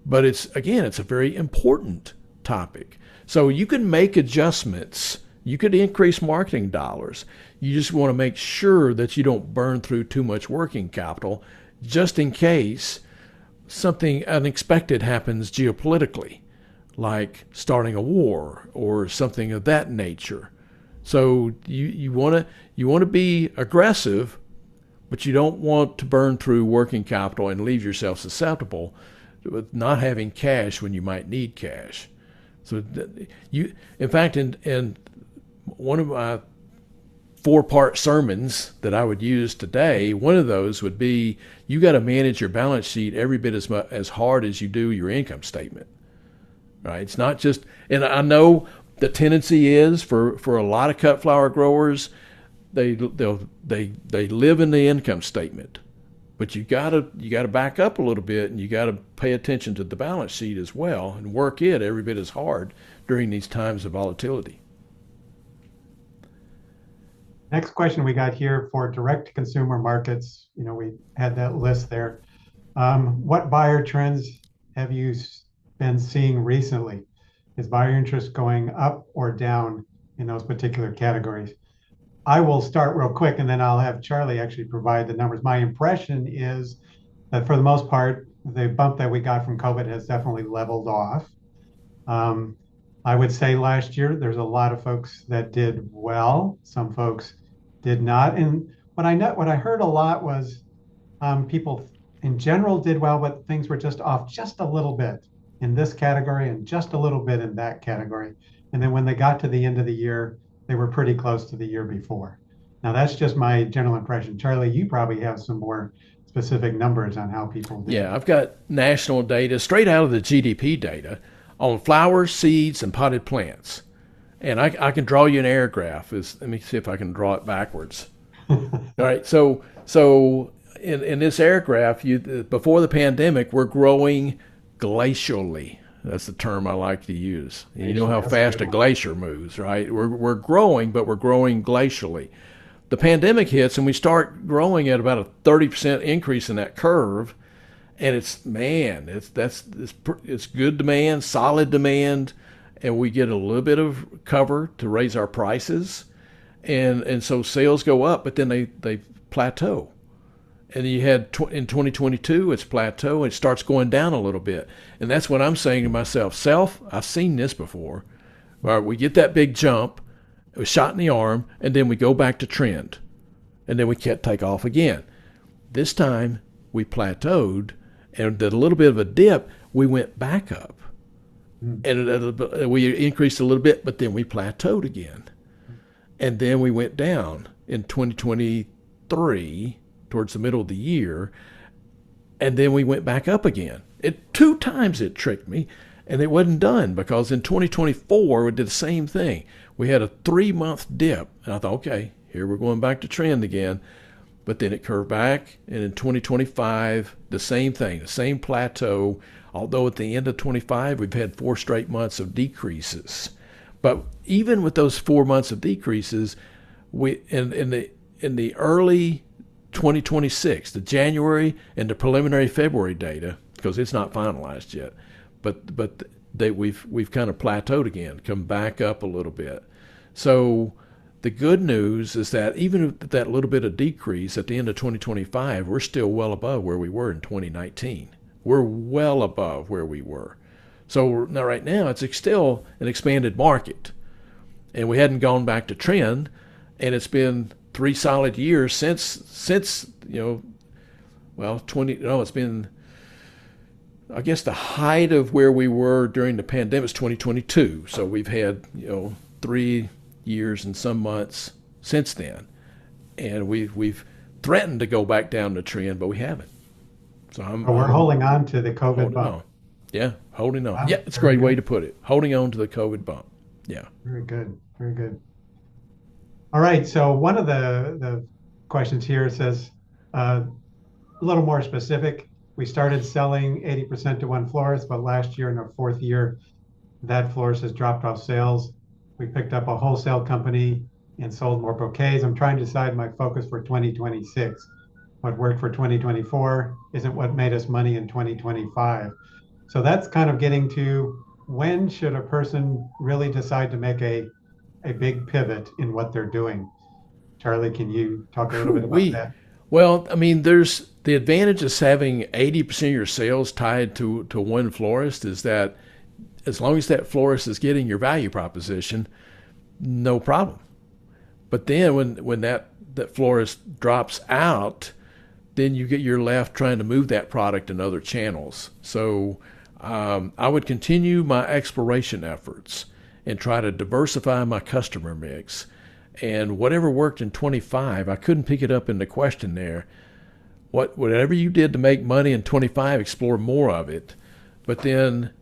but it's a very important topic. So you can make adjustments. You could increase marketing dollars. You just want to make sure that you don't burn through too much working capital just in case something unexpected happens geopolitically, like starting a war or something of that nature. So you want to be aggressive, but you don't want to burn through working capital and leave yourself susceptible with not having cash when you might need cash. So in fact, in one of my 4-part sermons that I would use today, one of those would be you got to manage your balance sheet every bit as hard as you do your income statement. Right? It's not just, and I know the tendency is for a lot of cut flower growers, they live in the income statement, but you gotta back up a little bit and you gotta pay attention to the balance sheet as well and work it every bit as hard during these times of volatility. Next question we got here for direct to consumer markets. We had that list there. What buyer trends have you been seeing recently? Is buyer interest going up or down in those particular categories? I will start real quick and then I'll have Charlie actually provide the numbers. My impression is that for the most part, the bump that we got from COVID has definitely leveled off. I would say last year, there's a lot of folks that did well. Some folks did not. And what I heard a lot was people in general did well, but things were just off just a little bit in this category and just a little bit in that category. And then when they got to the end of the year, they were pretty close to the year before. Now, that's just my general impression. Charlie, you probably have some more specific numbers on how people did. Yeah, I've got national data straight out of the GDP data on flowers, seeds, and potted plants. And I can draw you an air graph. Let me see if I can draw it backwards. All right, so in this air graph, before the pandemic, we're growing glacially. That's the term I like to use. You know how fast a glacier moves, right? We're growing, but we're growing glacially. The pandemic hits, and we start growing at about a 30% increase in that curve. And it's good demand, solid demand, and we get a little bit of cover to raise our prices, and so sales go up, but then they plateau. And you had in 2022, it's plateau, and it starts going down a little bit. And that's what I'm saying to myself, I've seen this before. All right, we get that big jump, a shot in the arm, and then we go back to trend. And then we can't take off again. This time, we plateaued, and did a little bit of a dip, we went back up. And we increased a little bit, but then we plateaued again. And then we went down in 2023. towards the middle of the year, and then we went back up again. Two times it tricked me, and it wasn't done, because in 2024 we did the same thing. We had a 3-month dip, and I thought, okay, here we're going back to trend again. But then it curved back, and in 2025, the same thing, the same plateau. Although at the end of 25, we've had 4 straight months of decreases. But even with those 4 months of decreases, we in the early 2026, the January and the preliminary February data, because it's not finalized yet, but we've kind of plateaued again, come back up a little bit. So the good news is that even with that little bit of decrease at the end of 2025, we're still well above where we were in 2019. We're well above where we were. So now, right now, it's still an expanded market, and we hadn't gone back to trend, and it's been 3 solid years since it's been, I guess, the height of where we were during the pandemic is 2022. So we've had 3 years and some months since then, and we've threatened to go back down the trend, but we haven't. So we're holding on to the COVID bump. On. Yeah, holding on. Wow, yeah, it's a great way to put it. Holding on to the COVID bump. Yeah. Very good. Very good. All right. So one of the questions here says a little more specific. We started selling 80% to one florist, but last year in our 4th year, that florist has dropped off sales. We picked up a wholesale company and sold more bouquets. I'm trying to decide my focus for 2026. What worked for 2024 isn't what made us money in 2025. So that's kind of getting to, when should a person really decide to make a big pivot in what they're doing? Charlie, can you talk a little bit about that? Well, I mean, there's the advantage of having 80% of your sales tied to one florist is that as long as that florist is getting your value proposition, no problem. But then when that florist drops out, then you're left trying to move that product in other channels. So I would continue my exploration efforts and try to diversify my customer mix. And whatever worked in 25, I couldn't pick it up in the question there. Whatever you did to make money in 25, explore more of it. But then,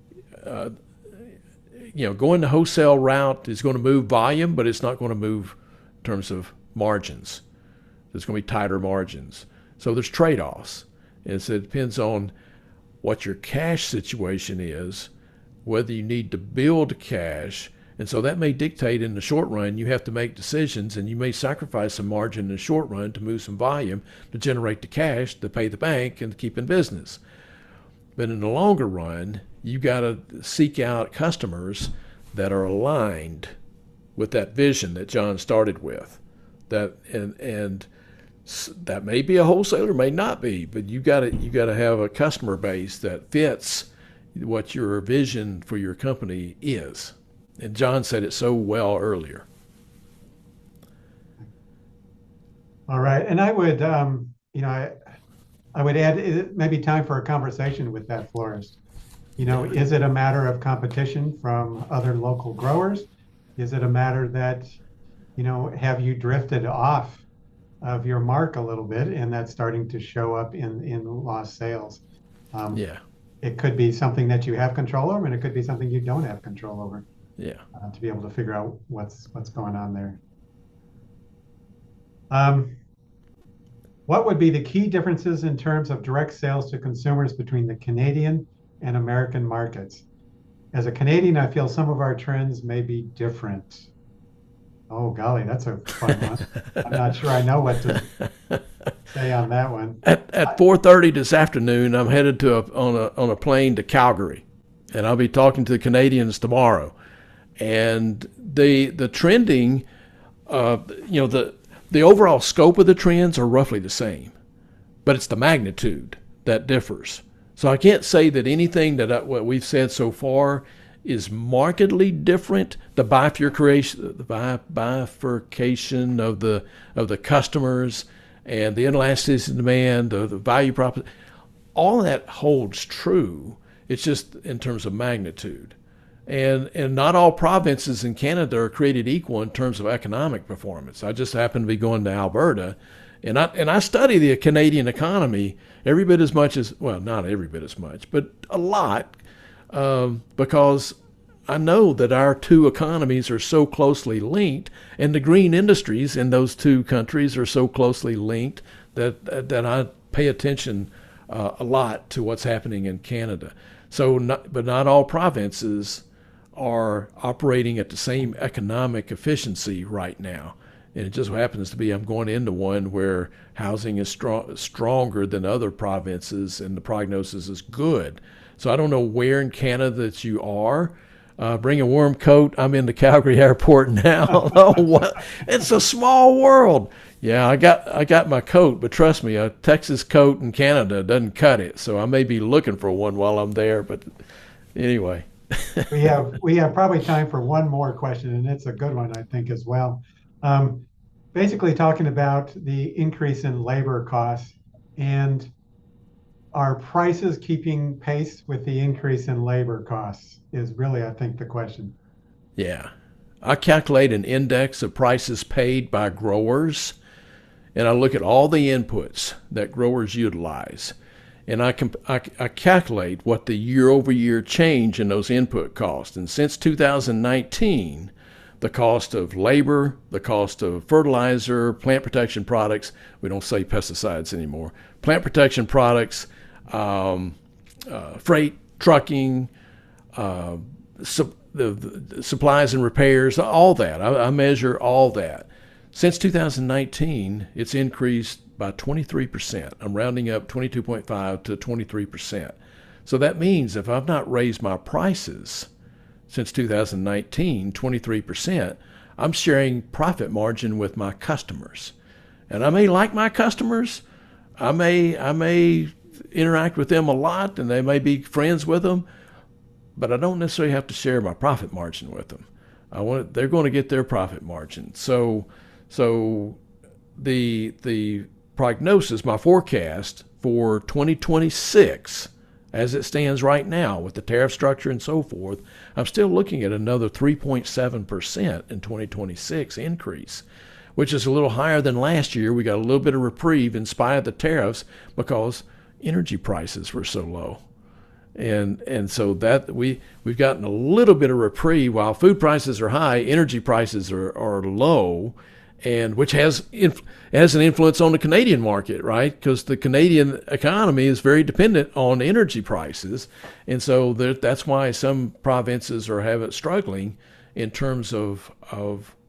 going the wholesale route is going to move volume, but it's not going to move in terms of margins. There's going to be tighter margins. So there's trade-offs. And so it depends on what your cash situation is, whether you need to build cash. And so that may dictate in the short run, you have to make decisions, and you may sacrifice some margin in the short run to move some volume to generate the cash to pay the bank and to keep in business. But in the longer run, you got to seek out customers that are aligned with that vision that John started with. And that may be a wholesaler, may not be, but you got to have a customer base that fits what your vision for your company is. And John said it so well earlier. All right, and I would, I would add, it may be time for a conversation with that florist. Is it a matter of competition from other local growers? Is it a matter that, have you drifted off of your mark a little bit, and that's starting to show up in lost sales? It could be something that you have control over, and it could be something you don't have control over. To be able to figure out what's going on there. What would be the key differences in terms of direct sales to consumers between the Canadian and American markets? As a Canadian, I feel some of our trends may be different. Oh, golly, that's a fun one. I'm not sure I know what to say on that one. At 4:30 this afternoon, I'm headed on a plane to Calgary, and I'll be talking to the Canadians tomorrow. And the trending, the overall scope of the trends are roughly the same, but it's the magnitude that differs. So I can't say that anything what we've said so far is markedly different. The bifurcation of the customers and the inelasticity of demand, the value proposition, all that holds true. It's just in terms of magnitude. And not all provinces in Canada are created equal in terms of economic performance. I just happened to be going to Alberta, And I study the Canadian economy every bit as much as, well, not every bit as much, but a lot, because I know that our two economies are so closely linked, and the green industries in those two countries are so closely linked that I pay attention a lot to what's happening in Canada. But not all provinces are operating at the same economic efficiency right now. And it just happens to be I'm going into one where housing is stronger than other provinces, and the prognosis is good. So I don't know where in Canada that you are. Bring a warm coat. I'm in the Calgary airport now. Oh, it's a small world. Yeah, I got my coat, but trust me, a Texas coat in Canada doesn't cut it. So I may be looking for one while I'm there. But anyway. We have probably time for one more question, and it's a good one, I think, as well. Um, Basically talking about the increase in labor costs, and are prices keeping pace with the increase in labor costs is really, I think, the question. Yeah. I calculate an index of prices paid by growers, and I look at all the inputs that growers utilize. And I calculate what the year over year change in those input costs. And since 2019, the cost of labor, the cost of fertilizer, plant protection products, we don't say pesticides anymore, plant protection products, freight, trucking, the supplies and repairs, all that. I measure all that. Since 2019, it's increased by 23%. I'm rounding up 22.5 to 23%. So that means if I've not raised my prices since 2019, 23%, I'm sharing profit margin with my customers. And I may like my customers. I may interact with them a lot, and they may be friends with them, but I don't necessarily have to share my profit margin with them. They're going to get their profit margin. So the prognosis, my forecast for 2026, as it stands right now with the tariff structure and so forth, I'm still looking at another 3.7% in 2026 increase, which is a little higher than last year. We got a little bit of reprieve in spite of the tariffs because energy prices were so low. And so that we've gotten a little bit of reprieve while food prices are high, energy prices are low, and which has an influence on the Canadian market, right? Because the Canadian economy is very dependent on energy prices, and so that's why some provinces are struggling in terms of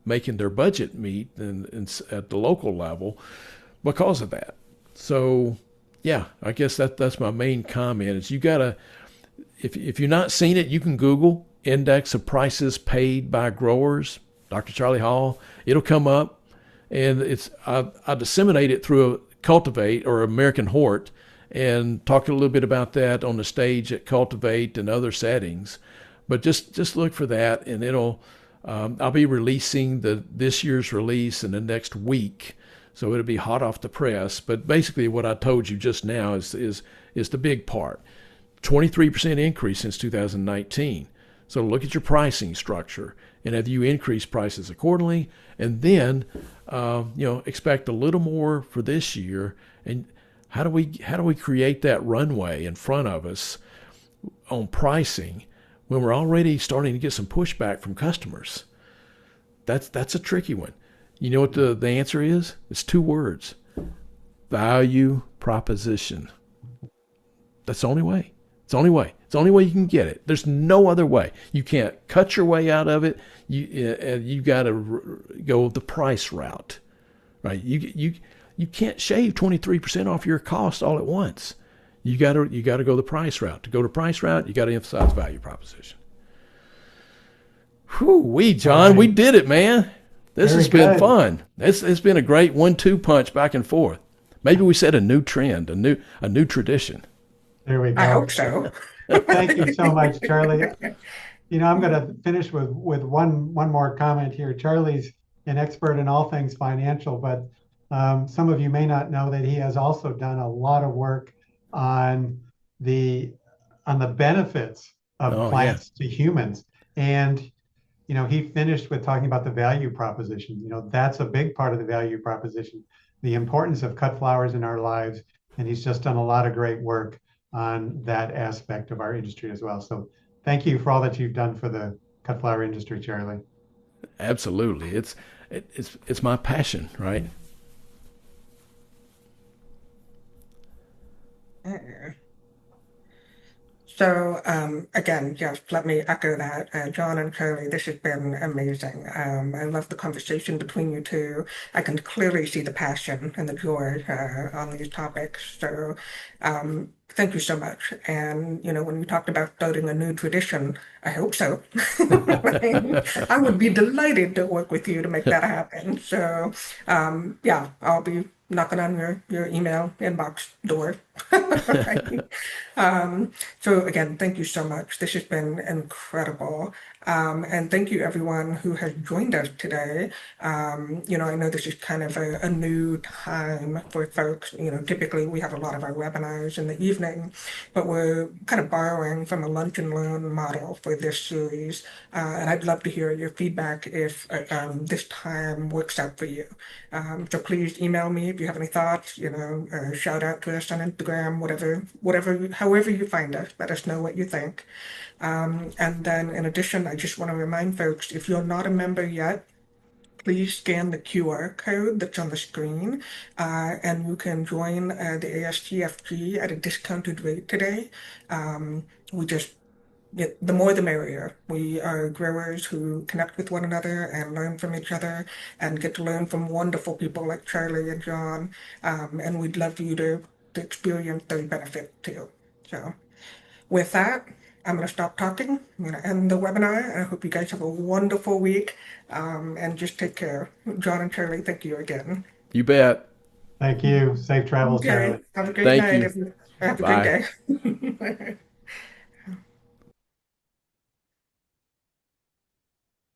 making their budget meet and at the local level because of that. So yeah, I guess that's my main comment is you gotta, if you're not seeing it, you can Google index of prices paid by growers, Dr. Charlie Hall. It'll come up, and I disseminate it through a Cultivate or American Hort, and talk a little bit about that on the stage at Cultivate and other settings. But just look for that, and I'll be releasing this year's release in the next week, so it'll be hot off the press. But basically, what I told you just now is the big part. 23% increase since 2019. So look at your pricing structure, and have you increased prices accordingly? And then, expect a little more for this year. And how do we create that runway in front of us on pricing when we're already starting to get some pushback from customers? That's a tricky one. You know what the answer is? It's 2 words: value proposition. That's the only way. It's the only way. It's the only way you can get it. There's no other way. You can't cut your way out of it. You got to go the price route, right? You can't shave 23% off your cost all at once. You got to go the price route. To go the price route, you got to emphasize value proposition. Whew, John, right. We did it, man. This Very has been good. fun. It's been a great 1-2 punch back and forth. Maybe we set a new trend, a new tradition. There we go. I hope so. Thank you so much, Charlie. I'm going to finish with one more comment here. Charlie's an expert in all things financial, but some of you may not know that he has also done a lot of work on the benefits of plants to humans. And he finished with talking about the value proposition. That's a big part of the value proposition. the importance of cut flowers in our lives. And he's just done a lot of great work on that aspect of our industry as well. So thank you for all that you've done for the cut flower industry, Charlie. Absolutely. It's my passion, right? Yeah. So, again, yes, let me echo that. John and Curly, this has been amazing. I love the conversation between you two. I can clearly see the passion and the joy on these topics. So, thank you so much. And, when you talked about starting a new tradition, I hope so. I would be delighted to work with you to make that happen. So, yeah, I'll be knocking on your email inbox door. Right. So again, thank you so much. This has been incredible. And thank you everyone who has joined us today. I know this is kind of a new time for folks. Typically we have a lot of our webinars in the evening, but we're kind of borrowing from a lunch and learn model for this series. And I'd love to hear your feedback if this time works out for you. So please email me if you have any thoughts, shout out to us on Instagram, however you find us, let us know what you think. And then in addition, I just want to remind folks, if you're not a member yet, please scan the QR code that's on the screen, and you can join the ASCFG at a discounted rate today. We just the more the merrier. We are growers who connect with one another and learn from each other and get to learn from wonderful people like Charlie and John. And we'd love you to experience their benefit too. So with that, I'm going to stop talking. I'm going to end the webinar. And I hope you guys have a wonderful week, and just take care. John and Charlie, thank you again. You bet. Thank you. Safe travels, Okay, Charlie. have a great Thank night. you. Have a great Bye. day.